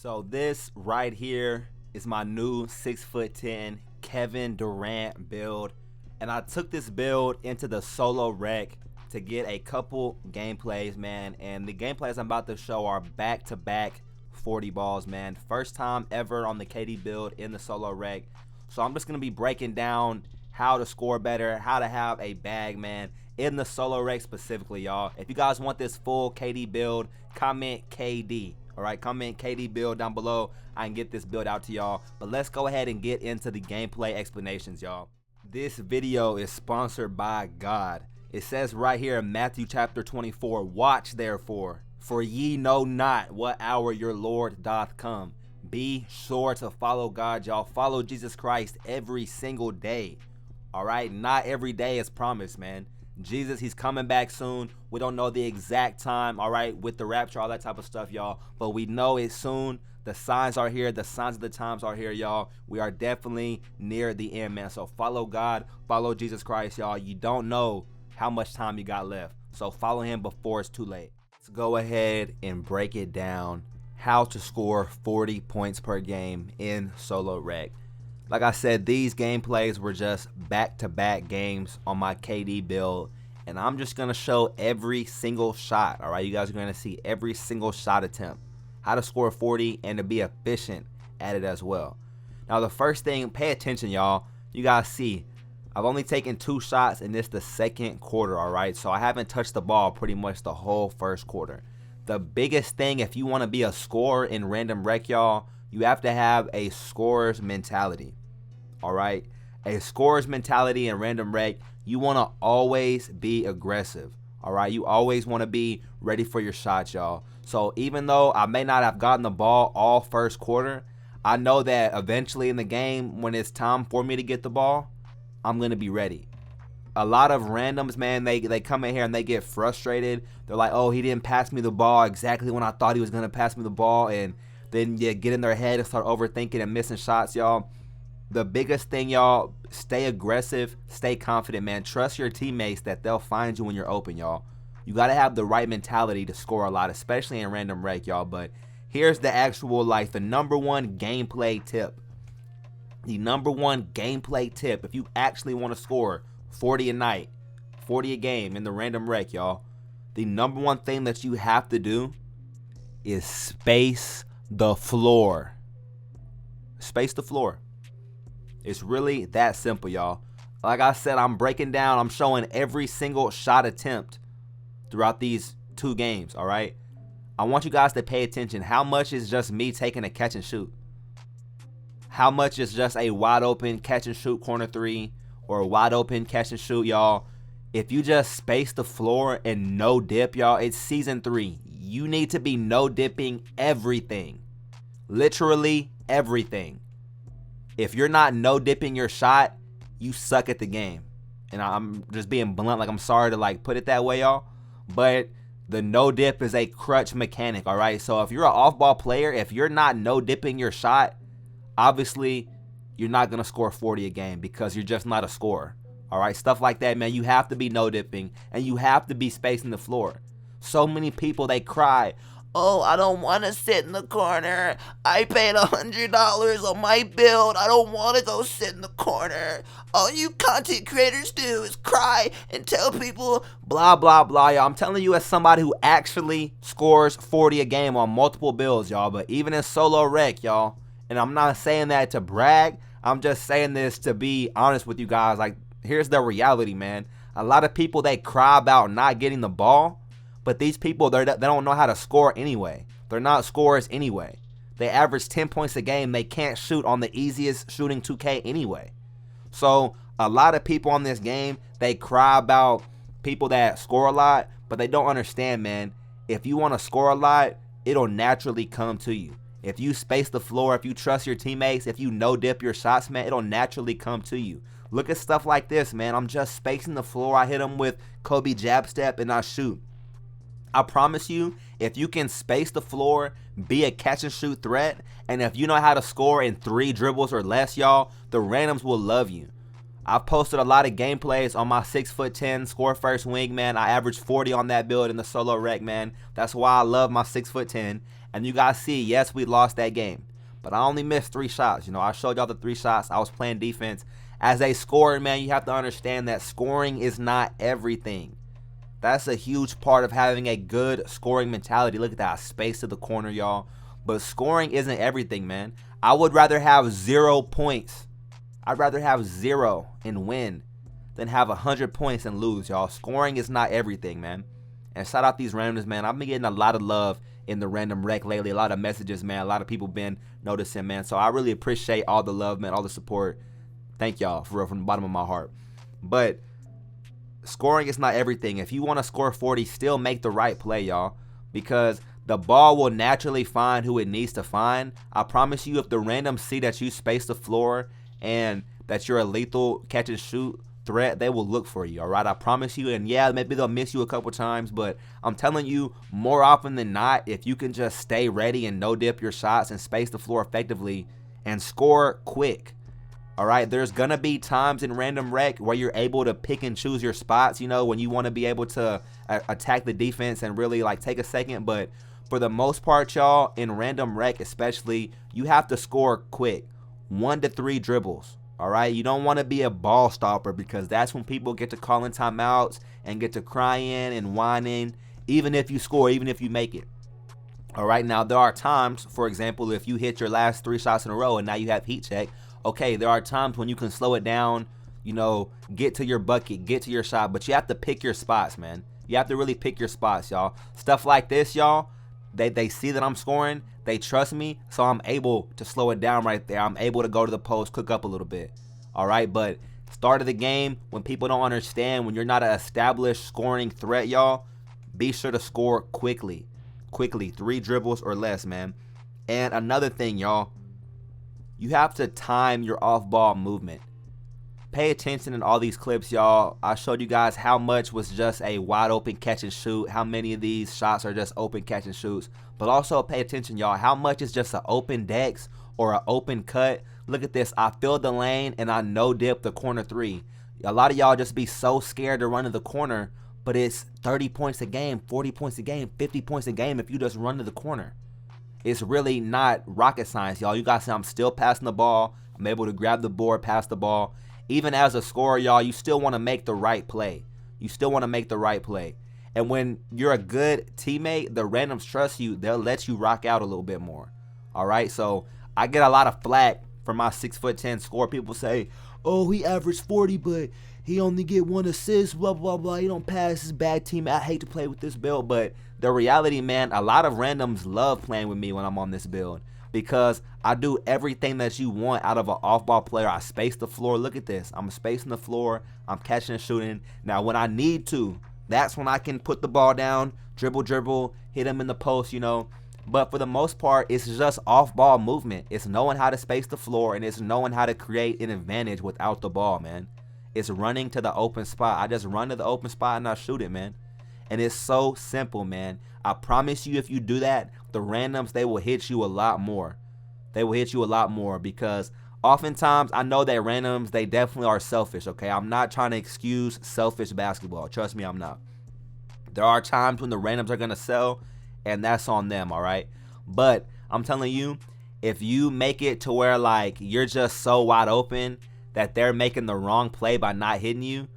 So this right here is my new 6'10" Kevin Durant build, and I took this build into the solo rec to get a couple gameplays, man. And the gameplays I'm about to show are back-to-back 40 balls, man. First time ever on the KD build in the solo rec. So I'm just gonna be breaking down how to score better, how to have a bag, man, in the solo rec specifically, y'all. If you guys want this full KD build, comment KD. All right, comment KD build down below. I can get this build out to y'all. But let's go ahead and get into the gameplay explanations, y'all. This video is sponsored by God. It says right here in Matthew chapter 24, watch therefore, for ye know not what hour your Lord doth come. Be sure to follow God, y'all. Follow Jesus Christ every single day. All right, not every day is promised, man. Jesus, he's coming back soon. We don't know the exact time, all right, with the rapture, all that type of stuff, y'all. But we know it's soon. The signs are here. The signs of the times are here, y'all. We are definitely near the end, man. So follow God, follow Jesus Christ, y'all. You don't know how much time you got left. So follow him before it's too late. Let's go ahead and break it down. How to score 40 points per game in solo rec. Like I said, these gameplays were just back-to-back games on my KD build, and I'm just going to show every single shot, all right? You guys are going to see every single shot attempt, how to score 40 and to be efficient at it as well. Now, the first thing, pay attention, y'all. You guys see, I've only taken 2 shots in this the second quarter, all right? So I haven't touched the ball pretty much the whole first quarter. The biggest thing, if you want to be a scorer in random rec, y'all, you have to have a scorer's mentality, all right? A scorer's mentality in random rec, you want to always be aggressive, all right? You always want to be ready for your shots, y'all. So even though I may not have gotten the ball all first quarter, I know that eventually in the game, when it's time for me to get the ball, I'm going to be ready. A lot of randoms, man, they come in here and they get frustrated. They're like, oh, he didn't pass me the ball exactly when I thought he was going to pass me the ball, and then you get in their head and start overthinking and missing shots, y'all. The biggest thing, y'all, stay aggressive, stay confident, man. Trust your teammates that they'll find you when you're open, y'all. You got to have the right mentality to score a lot, especially in random rec, y'all. But here's the actual, like, the #1 gameplay tip. The #1 gameplay tip, if you actually want to score 40 a night, 40 a game in the random rec, y'all, the #1 thing that you have to do is space the floor. Space the floor. It's really that simple, y'all. Like I said, I'm breaking down, I'm showing every single shot attempt throughout these 2 games, all right? I want you guys to pay attention. How much is just me taking a catch and shoot? How much is just a wide open catch and shoot corner 3 or a wide open catch and shoot, y'all? If you just space the floor and no dip, y'all, it's season 3. You need to be no dipping everything. Literally everything. If you're not no dipping your shot, you suck at the game. And I'm just being blunt, like, I'm sorry to like put it that way, y'all, but the no dip is a crutch mechanic, all right? So if you're an off-ball player, if you're not no dipping your shot, obviously you're not gonna score 40 a game because you're just not a scorer, all right? Stuff like that, man. You have to be no dipping and you have to be spacing the floor. So many people, they cry, oh, I don't want to sit in the corner. I paid $100 on my build. I don't want to go sit in the corner. All you content creators do is cry and tell people blah, blah, blah, y'all. I'm telling you as somebody who actually scores 40 a game on multiple builds, y'all, but even in solo rec, y'all, and I'm not saying that to brag. I'm just saying this to be honest with you guys. Like, here's the reality, man. A lot of people, they cry about not getting the ball, but these people, they don't know how to score anyway. They're not scorers anyway. They average 10 points a game. They can't shoot on the easiest shooting 2K anyway. So a lot of people on this game, they cry about people that score a lot, but they don't understand, man. If you want to score a lot, it'll naturally come to you. If you space the floor, if you trust your teammates, if you no dip your shots, man, it'll naturally come to you. Look at stuff like this, man. I'm just spacing the floor. I hit them with Kobe jab step and I shoot. I promise you, if you can space the floor, be a catch and shoot threat, and if you know how to score in 3 dribbles or less, y'all, the randoms will love you. I've posted a lot of gameplays on my 6'10" score first wing, man. I averaged 40 on that build in the solo rec, man. That's why I love my 6'10", And you guys see, yes, we lost that game, but I only missed 3 shots. You know, I showed y'all the 3 shots. I was playing defense. As a scorer, man, you have to understand that scoring is not everything. That's a huge part of having a good scoring mentality. Look at that, space to the corner, y'all. But scoring isn't everything, man. I would rather have 0 points. I'd rather have 0 and win than have 100 points and lose, y'all. Scoring is not everything, man. And shout out these randoms, man. I've been getting a lot of love in the random rec lately. A lot of messages, man. A lot of people been noticing, man. So I really appreciate all the love, man, all the support. Thank y'all, for real, from the bottom of my heart. But scoring is not everything. If you want to score 40, still make the right play, y'all. Because the ball will naturally find who it needs to find. I promise you, if the randoms see that you space the floor and that you're a lethal catch and shoot threat, they will look for you, all right? I promise you. And yeah, maybe they'll miss you a couple times, but I'm telling you, more often than not, if you can just stay ready and no dip your shots and space the floor effectively and score quick, all right, there's gonna be times in random rec where you're able to pick and choose your spots, you know, when you want to be able to attack the defense and really like take a second. But for the most part, y'all, in random rec especially, you have to score quick. 1 to 3 dribbles. All right, you don't want to be a ball stopper, because that's when people get to calling timeouts and get to crying and whining, even if you score, even if you make it. All right, now there are times, for example, if you hit your last 3 shots in a row and now you have heat check, okay, there are times when you can slow it down, you know, get to your bucket, get to your shot, but you have to pick your spots, man. You have to really pick your spots, y'all. Stuff like this, y'all, they see that I'm scoring, they trust me, so I'm able to slow it down right there. I'm able to go to the post, cook up a little bit, all right? But start of the game, when people don't understand, when you're not an established scoring threat, y'all, be sure to score quickly. Quickly, 3 dribbles or less, man. And another thing, y'all, you have to time your off-ball movement. Pay attention in all these clips, y'all. I showed you guys how much was just a wide open catch and shoot, how many of these shots are just open catch and shoots. But also pay attention, y'all, how much is just an open dex or an open cut. Look at this. I filled the lane and I no dip the corner 3. A lot of y'all just be so scared to run to the corner, but it's 30 points a game, 40 points a game, 50 points a game if you just run to the corner. It's really not rocket science, y'all. You guys see I'm still passing the ball. I'm able to grab the board, pass the ball. Even as a scorer, y'all, you still want to make the right play. You still want to make the right play. And when you're a good teammate, the randoms trust you. They'll let you rock out a little bit more. All right? So I get a lot of flack from my 6'10" score. People say, oh, he averaged 40, but he only get 1 assist, blah, blah, blah. He don't pass, his bad team. I hate to play with this build. But the reality, man, a lot of randoms love playing with me when I'm on this build, because I do everything that you want out of an off-ball player. I space the floor. Look at this. I'm spacing the floor. I'm catching and shooting. Now, when I need to, that's when I can put the ball down, dribble, hit him in the post, you know. But for the most part, it's just off-ball movement. It's knowing how to space the floor, and it's knowing how to create an advantage without the ball, man. It's running to the open spot. I just run to the open spot and I shoot it, man. And it's so simple, man. I promise you, if you do that, the randoms, they will hit you a lot more. They will hit you a lot more, because oftentimes I know that randoms, they definitely are selfish, okay? I'm not trying to excuse selfish basketball. Trust me, I'm not. There are times when the randoms are going to sell, and that's on them, all right? But I'm telling you, if you make it to where, like, you're just so wide open that they're making the wrong play by not hitting you,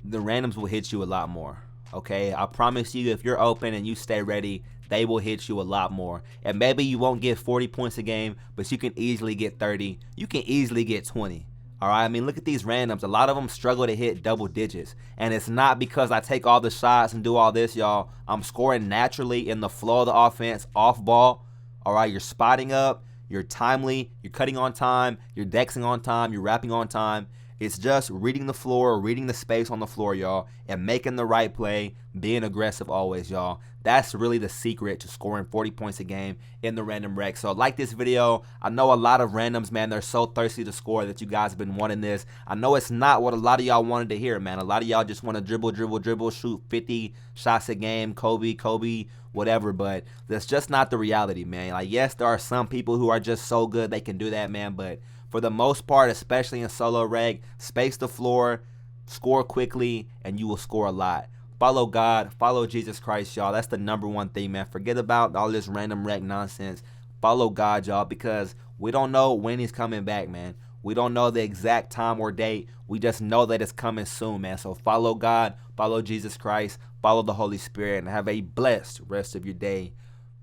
the randoms will hit you a lot more. Okay, I promise you, if you're open and you stay ready, they will hit you a lot more. And maybe you won't get 40 points a game, but you can easily get 30. You can easily get 20. All right, I mean, look at these randoms. A lot of them struggle to hit double digits. And it's not because I take all the shots and do all this, y'all. I'm scoring naturally in the flow of the offense, off ball. All right, you're spotting up, you're timely, you're cutting on time, you're dexing on time, you're wrapping on time. It's just reading the floor, reading the space on the floor, y'all, and making the right play, being aggressive always, y'all. That's really the secret to scoring 40 points a game in the random rec. So like this video. I know a lot of randoms, man, they're so thirsty to score that you guys have been wanting this. I know it's not what a lot of y'all wanted to hear, man. A lot of y'all just want to dribble, shoot 50 shots a game, Kobe, whatever, but that's just not the reality, man. Like, yes, there are some people who are just so good they can do that, man, but for the most part, especially in solo rec, space the floor, score quickly, and you will score a lot. Follow God, follow Jesus Christ, y'all. That's the number one thing, man. Forget about all this random wreck nonsense. Follow God, y'all, because we don't know when he's coming back, man. We don't know the exact time or date. We just know that it's coming soon, man. So follow God, follow Jesus Christ, follow the Holy Spirit, and have a blessed rest of your day.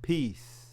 Peace.